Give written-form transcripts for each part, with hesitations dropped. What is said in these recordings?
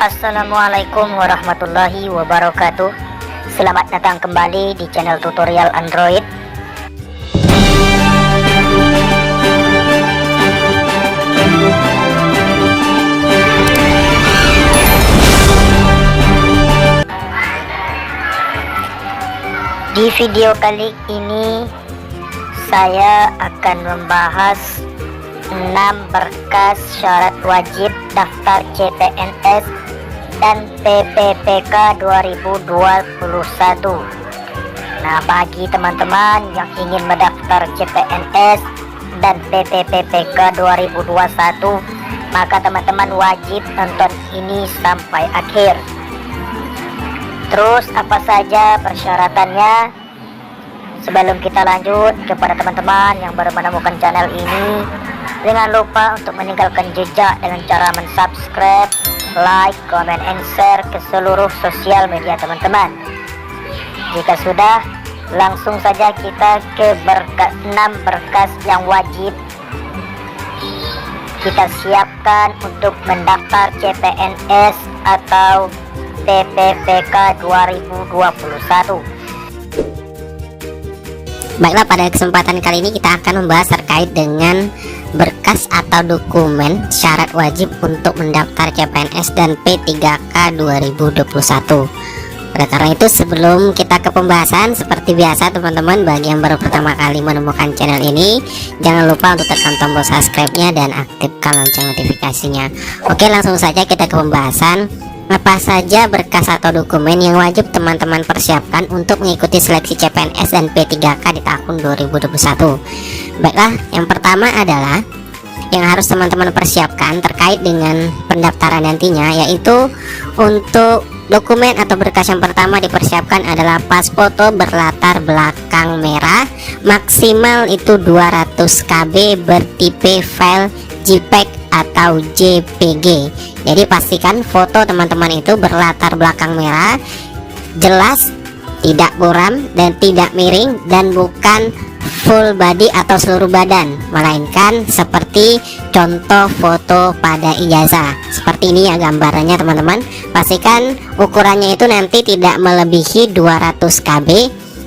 Assalamualaikum warahmatullahi wabarakatuh. Selamat datang kembali di channel tutorial Android. Di video kali ini saya akan membahas 6 berkas syarat wajib daftar CPNS dan PPPK 2021. Nah, bagi teman-teman yang ingin mendaftar CPNS dan PPPK 2021, maka teman-teman wajib nonton ini sampai akhir. Terus apa saja persyaratannya? Sebelum kita lanjut, kepada teman-teman yang baru menemukan channel ini, jangan lupa untuk meninggalkan jejak dengan cara mensubscribe, like, comment, and share ke seluruh sosial media teman-teman. Jika sudah, langsung saja kita ke 6 berkas yang wajib kita siapkan untuk mendaftar CPNS atau PPPK 2021. Baiklah, pada kesempatan kali ini kita akan membahas terkait dengan berkas atau dokumen syarat wajib untuk mendaftar CPNS dan P3K 2021. Oleh karena itu, sebelum kita ke pembahasan, seperti biasa teman-teman, bagi yang baru pertama kali menemukan channel ini, jangan lupa untuk tekan tombol subscribe-nya dan aktifkan lonceng notifikasinya. Oke, langsung saja kita ke pembahasan. Apa saja berkas atau dokumen yang wajib teman-teman persiapkan untuk mengikuti seleksi CPNS dan P3K di tahun 2021? Baiklah, yang pertama adalah yang harus teman-teman persiapkan terkait dengan pendaftaran nantinya, yaitu untuk dokumen atau berkas yang pertama dipersiapkan adalah pas foto berlatar belakang merah, maksimal itu 200 KB bertipe file JPEG atau JPG. Jadi pastikan foto teman-teman itu berlatar belakang merah, jelas, tidak buram dan tidak miring, dan bukan full body atau seluruh badan, melainkan seperti contoh foto pada ijazah. Seperti ini ya gambarannya teman-teman. Pastikan ukurannya itu nanti tidak melebihi 200 KB,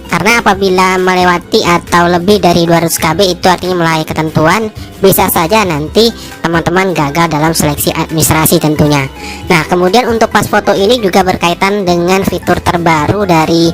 karena apabila melewati atau lebih dari 200 KB itu artinya melalui ketentuan, bisa saja nanti teman-teman gagal dalam seleksi administrasi tentunya. Nah, kemudian untuk pas foto ini juga berkaitan dengan fitur terbaru dari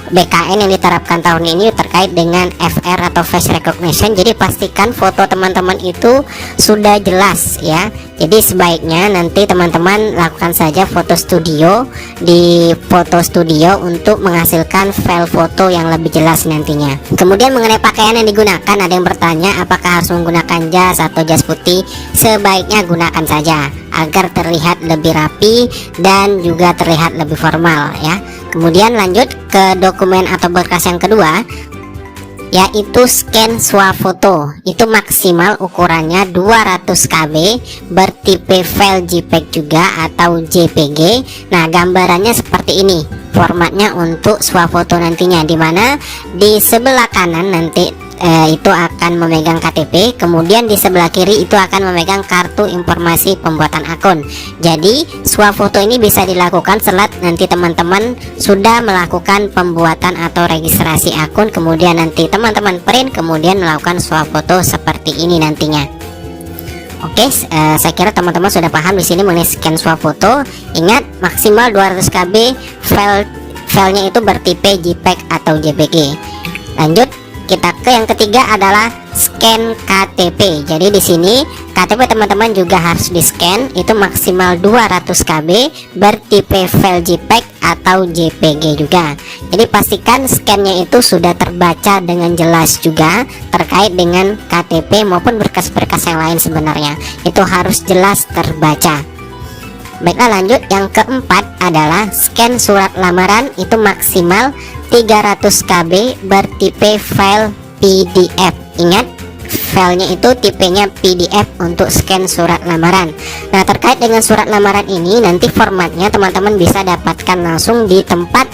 BKN yang diterapkan tahun ini terkait dengan FR atau face recognition. Jadi pastikan foto teman-teman itu sudah jelas ya. Jadi sebaiknya nanti teman-teman lakukan saja foto studio di foto studio untuk menghasilkan file foto yang lebih jelas nantinya. Kemudian mengenai pakaian yang digunakan, ada yang bertanya apakah harus menggunakan jas atau jas putih. Sebaiknya gunakan saja agar terlihat lebih rapi dan juga terlihat lebih formal ya. Kemudian lanjut ke dokumen atau berkas yang kedua, yaitu scan swafoto. Itu maksimal ukurannya 200 KB bertipe file JPEG juga atau JPG. Nah, gambarannya seperti ini formatnya untuk swafoto nantinya, dimana di sebelah kanan nanti itu akan memegang KTP, kemudian di sebelah kiri itu akan memegang kartu informasi pembuatan akun. Jadi swafoto ini bisa dilakukan setelah nanti teman-teman sudah melakukan pembuatan atau registrasi akun, kemudian nanti teman-teman print, kemudian melakukan swafoto seperti ini nantinya. Oke, saya kira teman-teman sudah paham di sini mengenai scan swafoto. Ingat, maksimal 200 KB, filenya itu bertipe JPEG atau JPG. Lanjut, kita ke yang ketiga adalah scan KTP. Jadi di sini KTP teman-teman juga harus di scan, itu maksimal 200 KB bertipe file JPEG atau JPG juga. Jadi pastikan scannya itu sudah terbaca dengan jelas juga terkait dengan KTP maupun berkas-berkas yang lain, sebenarnya itu harus jelas terbaca. Baiklah, lanjut yang keempat adalah scan surat lamaran, itu maksimal 300 KB bertipe file PDF. Ingat, filenya itu tipenya PDF untuk scan surat lamaran. Nah, terkait dengan surat lamaran ini, nanti formatnya teman-teman bisa dapatkan langsung di tempat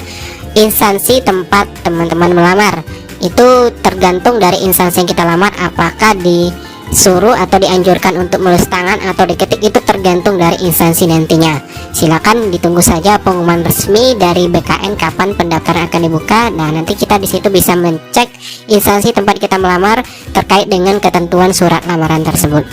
instansi tempat teman-teman melamar. Itu tergantung dari instansi yang kita lamar, apakah di disuruh atau dianjurkan untuk menulis tangan atau diketik, itu tergantung dari instansi nantinya. silakan ditunggu saja pengumuman resmi dari BKN kapan pendaftaran akan dibuka. Nah, nanti kita di situ bisa mencek instansi tempat kita melamar terkait dengan ketentuan surat lamaran tersebut.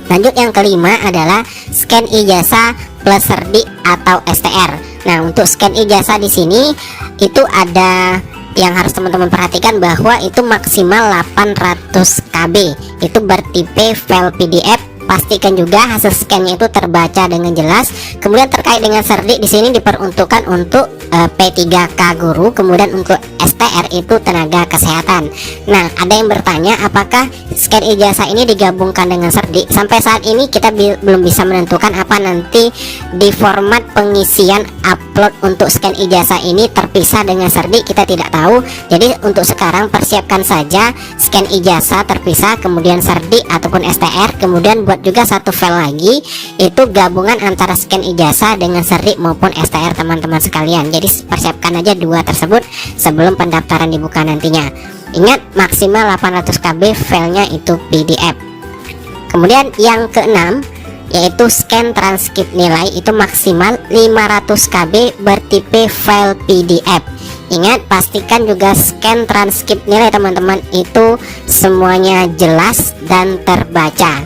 Lanjut, yang kelima adalah scan ijazah plus serdi atau STR. Nah, untuk scan ijazah di sini itu ada yang harus teman-teman perhatikan, bahwa itu maksimal 800 KB, itu bertipe file PDF. Pastikan juga hasil scan-nya itu terbaca dengan jelas. Kemudian terkait dengan serdi di sini diperuntukkan untuk P3K guru, kemudian untuk STR itu tenaga kesehatan. Nah, ada yang bertanya apakah scan ijazah ini digabungkan dengan serdi. Sampai saat ini kita belum bisa menentukan apa nanti di format pengisian upload untuk scan ijazah ini terpisah dengan serdi, kita tidak tahu. Jadi untuk sekarang persiapkan saja scan ijazah terpisah, kemudian serdi ataupun STR, kemudian buat juga satu file lagi itu gabungan antara scan ijazah dengan serdi maupun STR teman-teman sekalian. Jadi persiapkan aja dua tersebut sebelum pendaftaran dibuka nantinya. Ingat, maksimal 800 KB filenya itu PDF. Kemudian yang keenam yaitu scan transkrip nilai, itu maksimal 500 KB bertipe file PDF. Ingat, pastikan juga scan transkrip nilai teman-teman itu semuanya jelas dan terbaca.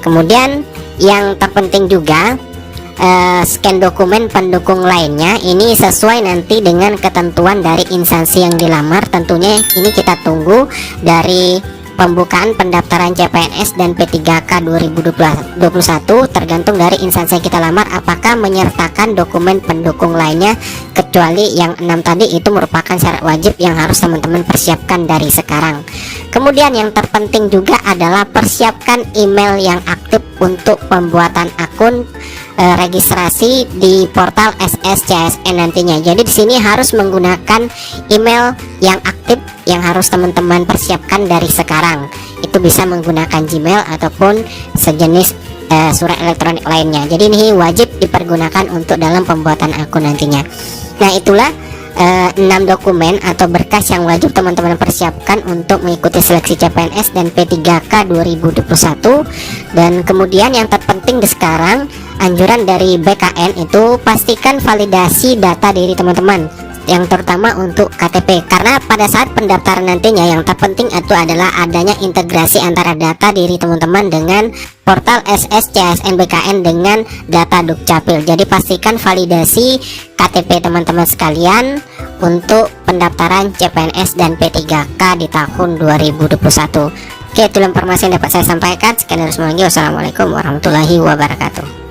Kemudian yang terpenting juga scan dokumen pendukung lainnya, ini sesuai nanti dengan ketentuan dari instansi yang dilamar. Tentunya ini kita tunggu dari pembukaan pendaftaran CPNS dan P3K 2021, tergantung dari instansi yang kita lamar apakah menyertakan dokumen pendukung lainnya, kecuali yang 6 tadi itu merupakan syarat wajib yang harus teman-teman persiapkan dari sekarang. Kemudian yang terpenting juga adalah persiapkan email yang aktif untuk pembuatan akun registrasi di portal SSCSN nantinya. Jadi di sini harus menggunakan email yang aktif yang harus teman-teman persiapkan dari sekarang. Itu bisa menggunakan Gmail ataupun sejenis surat elektronik lainnya. Jadi ini wajib dipergunakan untuk dalam pembuatan akun nantinya. Nah, itulah 6 dokumen atau berkas yang wajib teman-teman persiapkan untuk mengikuti seleksi CPNS dan P3K 2021. Dan kemudian yang terpenting di sekarang, anjuran dari BKN itu pastikan validasi data diri teman-teman, yang terutama untuk KTP, karena pada saat pendaftaran nantinya yang terpenting itu adalah adanya integrasi antara data diri teman-teman dengan portal SSCSN BKN dengan data Dukcapil. Jadi pastikan validasi KTP teman-teman sekalian untuk pendaftaran CPNS dan P3K di tahun 2021. Oke, itulah informasi yang dapat saya sampaikan. Sekian dari semuanya. Wassalamualaikum warahmatullahi wabarakatuh.